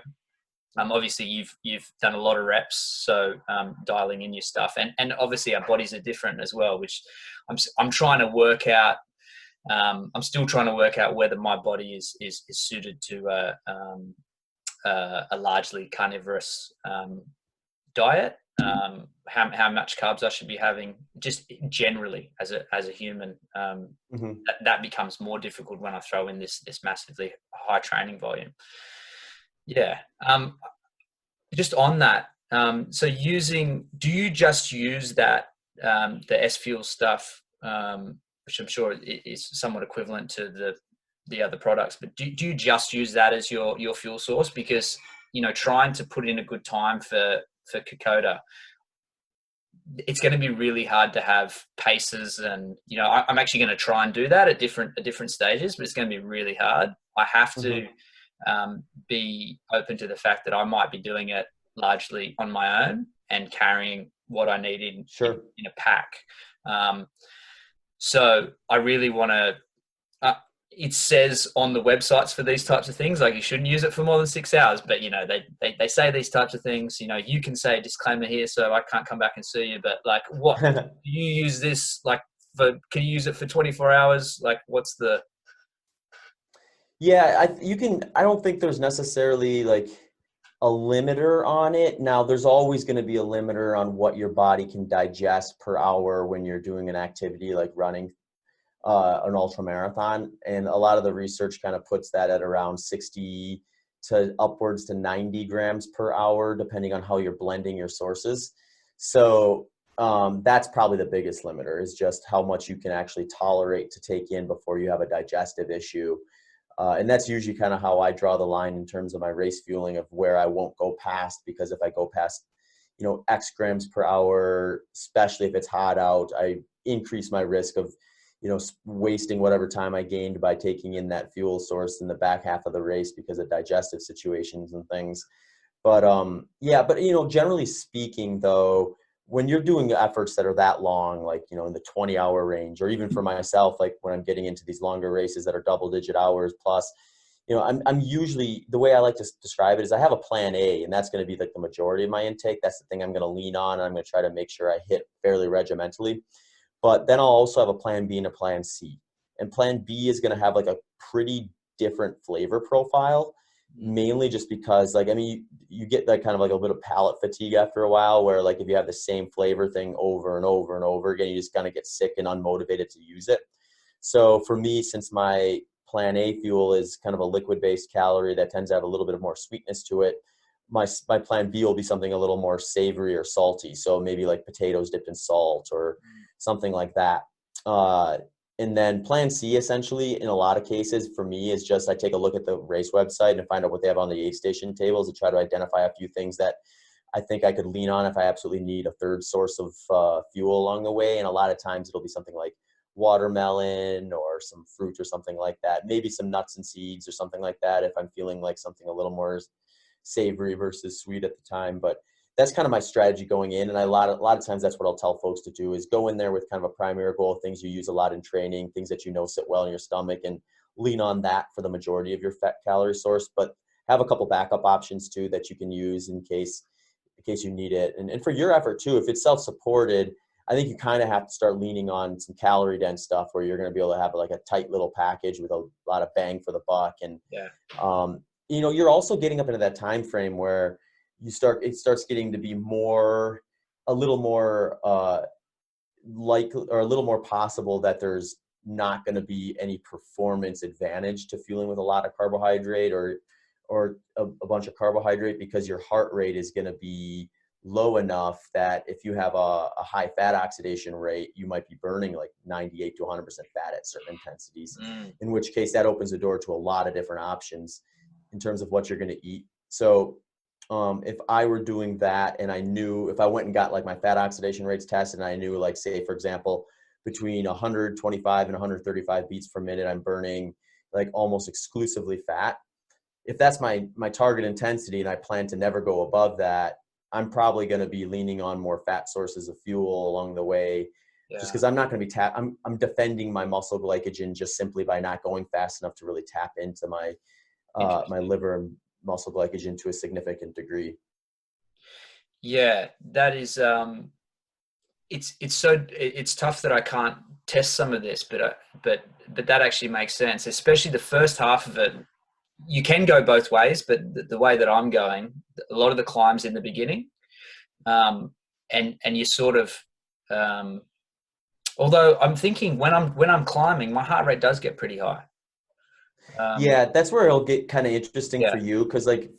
obviously you've done a lot of reps, so dialing in your stuff, and obviously our bodies are different as well, which I'm trying to work out. I'm still trying to work out whether my body is suited to a largely carnivorous diet, how much carbs I should be having, just generally as a human. That becomes more difficult when I throw in this massively high training volume. Yeah. Just on that, so do you just use that, the S-Fuel stuff, which I'm sure is somewhat equivalent to the other products, but do you just use that as your fuel source? Because, trying to put in a good time for Kokoda, it's going to be really hard to have paces, and I'm actually going to try and do that at different stages, but it's going to be really hard. I have to be open to the fact that I might be doing it largely on my own and carrying what I need in a pack. So I really want to, it says on the websites for these types of things, like you shouldn't use it for more than 6 hours, but they say these types of things, you can say a disclaimer here, so I can't come back and sue you, but like, what do you use this like for? Can you use it for 24 hours? Like, what's the? Yeah, I don't think there's necessarily like a limiter on it. Now, there's always going to be a limiter on what your body can digest per hour when you're doing an activity like running an ultra marathon, and a lot of the research kind of puts that at around 60 to upwards to 90 grams per hour, depending on how you're blending your sources. So that's probably the biggest limiter, is just how much you can actually tolerate to take in before you have a digestive issue. And that's usually kind of how I draw the line in terms of my race fueling, of where I won't go past, because if I go past, X grams per hour, especially if it's hot out, I increase my risk of, wasting whatever time I gained by taking in that fuel source in the back half of the race because of digestive situations and things. But generally speaking though, when you're doing efforts that are that long, like, in the 20-hour range, or even for myself, like when I'm getting into these longer races that are double-digit hours plus, I'm usually, the way I like to describe it is I have a plan A, and that's going to be like the majority of my intake. That's the thing I'm going to lean on, and I'm going to try to make sure I hit fairly regimentally. But then I'll also have a plan B and a plan C. And plan B is going to have like a pretty different flavor profile, mainly just because, like, I mean, you get that kind of like a little palate fatigue after a while, where like if you have the same flavor thing over and over and over again, you just kind of get sick and unmotivated to use it. So for me, since my plan A fuel is kind of a liquid-based calorie that tends to have a little bit of more sweetness to it, my plan B will be something a little more savory or salty. So maybe like potatoes dipped in salt or something like that. And then plan C, essentially, in a lot of cases for me, is just I take a look at the race website and find out what they have on the aid station tables to try to identify a few things that I think I could lean on if I absolutely need a third source of fuel along the way. And a lot of times it'll be something like watermelon or some fruit or something like that. Maybe some nuts and seeds or something like that if I'm feeling like something a little more savory versus sweet at the time. But that's kind of my strategy going in. And a lot of times that's what I'll tell folks to do, is go in there with kind of a primary goal, things you use a lot in training, things that you know sit well in your stomach, and lean on that for the majority of your fat calorie source. But have a couple backup options too that you can use in case you need it. And for your effort too, if it's self-supported, I think you kind of have to start leaning on some calorie dense stuff where you're going to be able to have like a tight little package with a lot of bang for the buck. And you know, you're also getting up into that time frame where it starts getting to be a little more likely, or a little more possible, that there's not going to be any performance advantage to fueling with a lot of carbohydrate or a bunch of carbohydrate, because your heart rate is going to be low enough that if you have a high fat oxidation rate, you might be burning like 98 to 100% fat at certain intensities, in which case that opens the door to a lot of different options in terms of what you're going to eat. So if I were doing that, and I knew if I went and got like my fat oxidation rates tested, and I knew, like, say, for example, between 125 and 135 beats per minute, I'm burning like almost exclusively fat. If that's my target intensity and I plan to never go above that, I'm probably going to be leaning on more fat sources of fuel along the way, just because I'm not going to be I'm defending my muscle glycogen just simply by not going fast enough to really tap into my my liver and muscle glycogen to a significant degree. Yeah, that is it's tough that I can't test some of this, but that actually makes sense, especially the first half of it. You can go both ways, but the way that I'm going, a lot of the climbs in the beginning, and you sort of, although I'm thinking when I'm climbing, my heart rate does get pretty high. Yeah, that's where it'll get kind of interesting for you, because like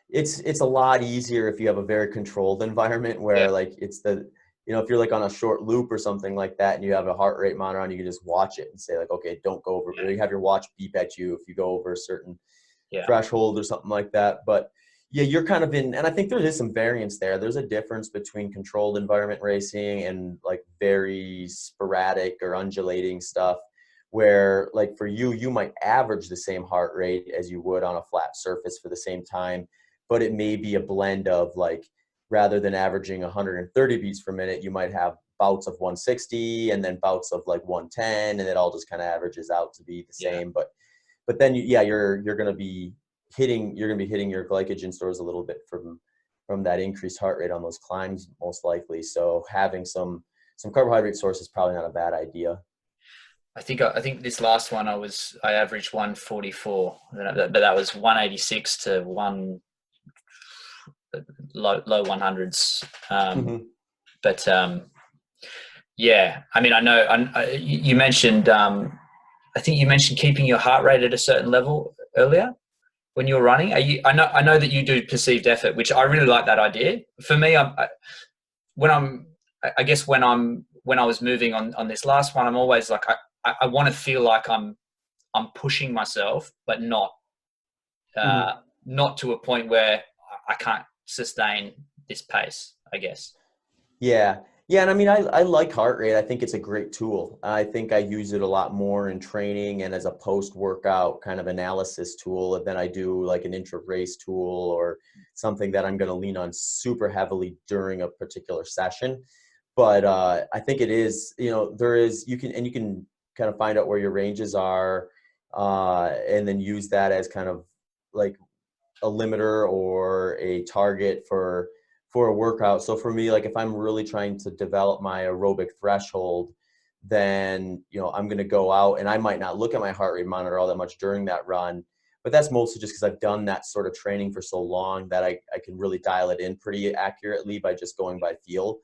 it's a lot easier if you have a very controlled environment where like it's if you're like on a short loop or something like that and you have a heart rate monitor on, you can just watch it and say like, okay, don't go over, or you have your watch beep at you if you go over a certain threshold or something like that. But yeah, you're kind of in, and I think there is some variance there. There's a difference between controlled environment racing and like very sporadic or undulating stuff, where like for you might average the same heart rate as you would on a flat surface for the same time, but it may be a blend of like, rather than averaging 130 beats per minute, you might have bouts of 160 and then bouts of like 110, and it all just kind of averages out to be the same. But then you're going to be hitting your glycogen stores a little bit from that increased heart rate on those climbs, most likely. So having some carbohydrate source is probably not a bad idea. I think this last one I averaged 144, but that was 186 to low 100s. But yeah, I mean, I know you mentioned. I think you mentioned keeping your heart rate at a certain level earlier when you're running. I know that you do perceived effort, which I really like that idea. For me, when I was moving on this last one, I'm always like I want to feel like I'm pushing myself, but not to a point where I can't sustain this pace, I guess. Yeah. And I mean, I like heart rate. I think it's a great tool. I think I use it a lot more in training and as a post-workout kind of analysis tool than I do like an intra-race tool or something that I'm going to lean on super heavily during a particular session. But I think it is, you can kind of find out where your ranges are and then use that as kind of like a limiter or a target for a workout. So for me, like if I'm really trying to develop my aerobic threshold, then, I'm going to go out and I might not look at my heart rate monitor all that much during that run. But that's mostly just because I've done that sort of training for so long that I can really dial it in pretty accurately by just going by feel.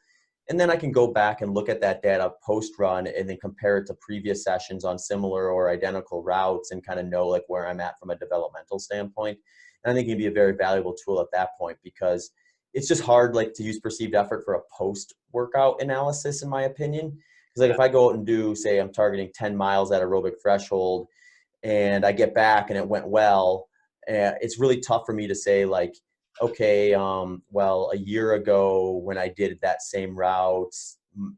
And then I can go back and look at that data post run and then compare it to previous sessions on similar or identical routes and kind of know like where I'm at from a developmental standpoint. And I think it'd be a very valuable tool at that point, because it's just hard like to use perceived effort for a post workout analysis, in my opinion. Because like if I go out and do, say I'm targeting 10 miles at aerobic threshold and I get back and it went well, it's really tough for me to say like, okay, well, a year ago when I did that same route,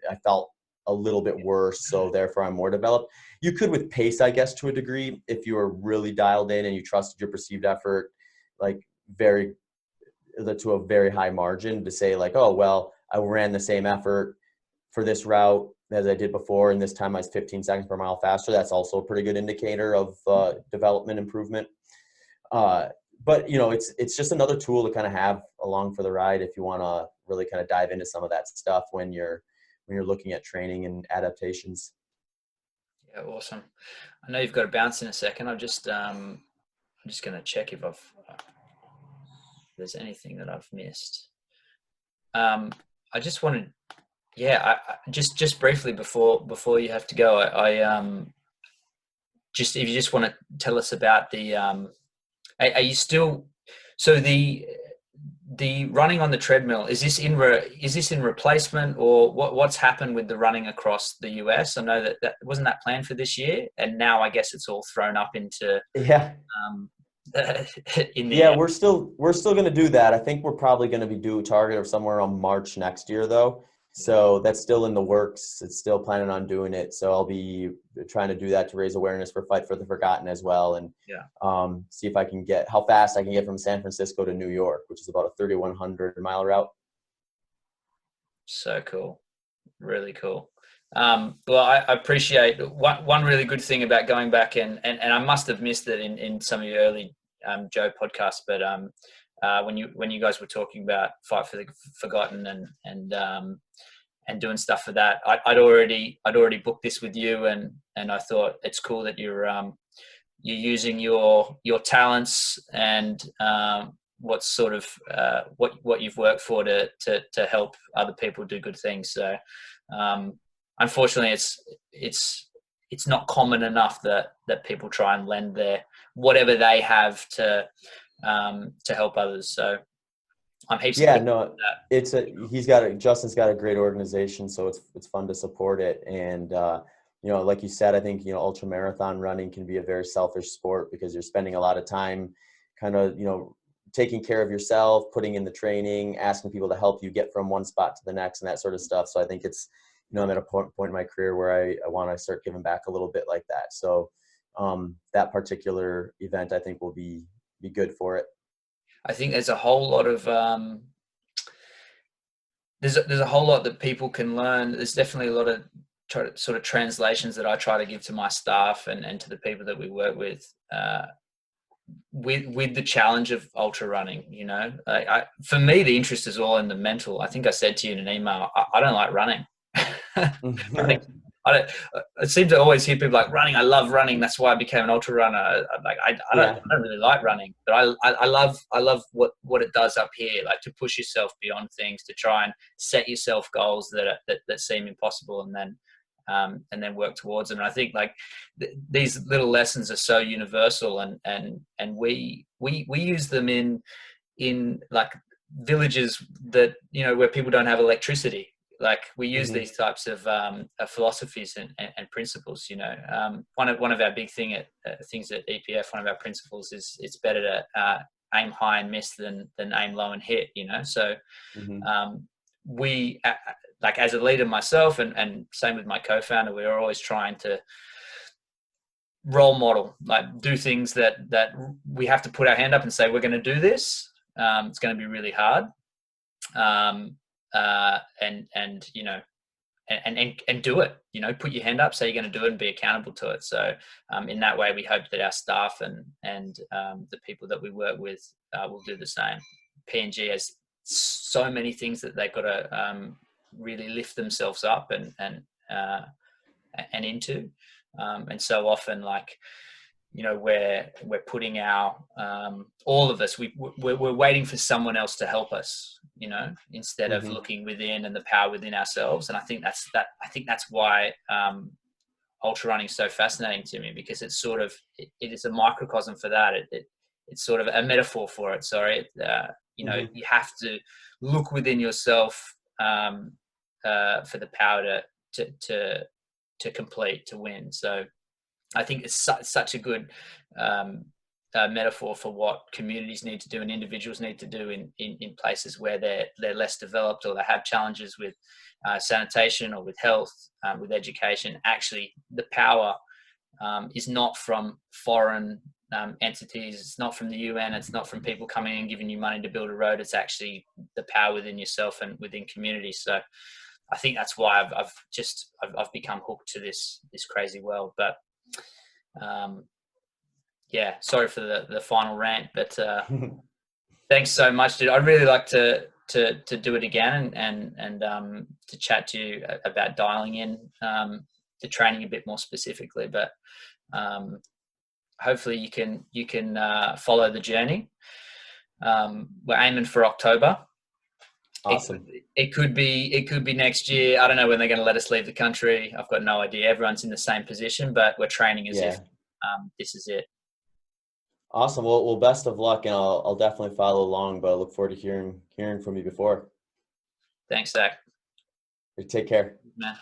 I felt a little bit worse, so therefore I'm more developed. You could with pace, I guess, to a degree, if you were really dialed in and you trusted your perceived effort, like to a very high margin, to say like, oh, well, I ran the same effort for this route as I did before, and this time I was 15 seconds per mile faster. That's also a pretty good indicator of development improvement. But it's just another tool to kind of have along for the ride if you want to really kind of dive into some of that stuff when you're looking at training and adaptations. Yeah, awesome. I know you've got to bounce in a second. I'm just going to check if there's anything that I've missed. I just wanted, just briefly before you have to go, just if you just want to tell us about the, are you still, so the running on the treadmill, is this in replacement, or what's happened with the running across the US? I know that wasn't that planned for this year, and now I guess it's all thrown up into we're still going to do that. I think we're probably going to be due target of somewhere on March next year though. So that's still in the works. It's still planning on doing it. So I'll be trying to do that to raise awareness for Fight for the Forgotten as well. And see if I can how fast I can get from San Francisco to New York, which is about a 3,100 mile route. So cool. Really cool. Well, I appreciate one really good thing about going back and I must have missed it in some of your early Joe podcasts, but when you guys were talking about Fight for the Forgotten and doing stuff for that, I'd already booked this with you, and I thought it's cool that you're using your talents and what's sort of what you've worked for to help other people do good things. So unfortunately it's not common enough that people try and lend their whatever they have to help others. So I'm heaps Justin's got a great organization, so it's fun to support it. And like you said, I think ultra marathon running can be a very selfish sport because you're spending a lot of time kind of taking care of yourself, putting in the training, asking people to help you get from one spot to the next and that sort of stuff. So I think it's I'm at a point in my career where I want to start giving back a little bit like that. So that particular event I think will be good for it. I think there's a whole lot of there's a whole lot that people can learn. There's definitely a lot of sort of translations that I try to give to my staff and to the people that we work with the challenge of ultra running. For me, the interest is all in the mental. I think I said to you in an email, I don't like running. I seem to always hear people like running. I love running. That's why I became an ultra runner. I don't really like running, but I love what it does up here. Like to push yourself beyond things, to try and set yourself goals that seem impossible, and then work towards them. And I think like these little lessons are so universal, and we use them in like villages that where people don't have electricity. Like we use these types of philosophies and principles. One of our big things at EPF, one of our principles is it's better to aim high and miss than aim low and hit. So we, like as a leader myself, and same with my co-founder, we are always trying to role model, like do things that we have to put our hand up and say we're going to do this. It's going to be really hard. And do it, put your hand up, say you're going to do it and be accountable to it. So in that way, we hope that our staff and the people that we work with will do the same. PNG has so many things that they've got to really lift themselves up and and into. And so often, like, you know, we're putting our all of us, we're waiting for someone else to help us, you know, instead of looking within and the power within ourselves. And I think that's why ultra running is so fascinating to me, because it's sort of it is a microcosm for that. It's sort of a metaphor for it. Sorry, you know, you have to look within yourself for the power to complete, to win. So I think it's such a good metaphor for what communities need to do and individuals need to do in places where they're less developed, or they have challenges with sanitation or with health, with education. Actually, the power is not from foreign entities. It's not from the UN. It's not from people coming in and giving you money to build a road. It's actually the power within yourself and within communities. So I think that's why I've become hooked to this crazy world. But yeah, sorry for the final rant, but thanks so much, dude. I'd really like to do it again and to chat to you about dialing in the training a bit more specifically. But hopefully you can follow the journey. We're aiming for October. Awesome. It could be next year. I don't know when they're going to let us leave the country. I've got no idea. Everyone's in the same position, but we're training as if this is it. Awesome. Well, best of luck, and I'll definitely follow along. But I look forward to hearing from you before. Thanks, Zach. Take care, man.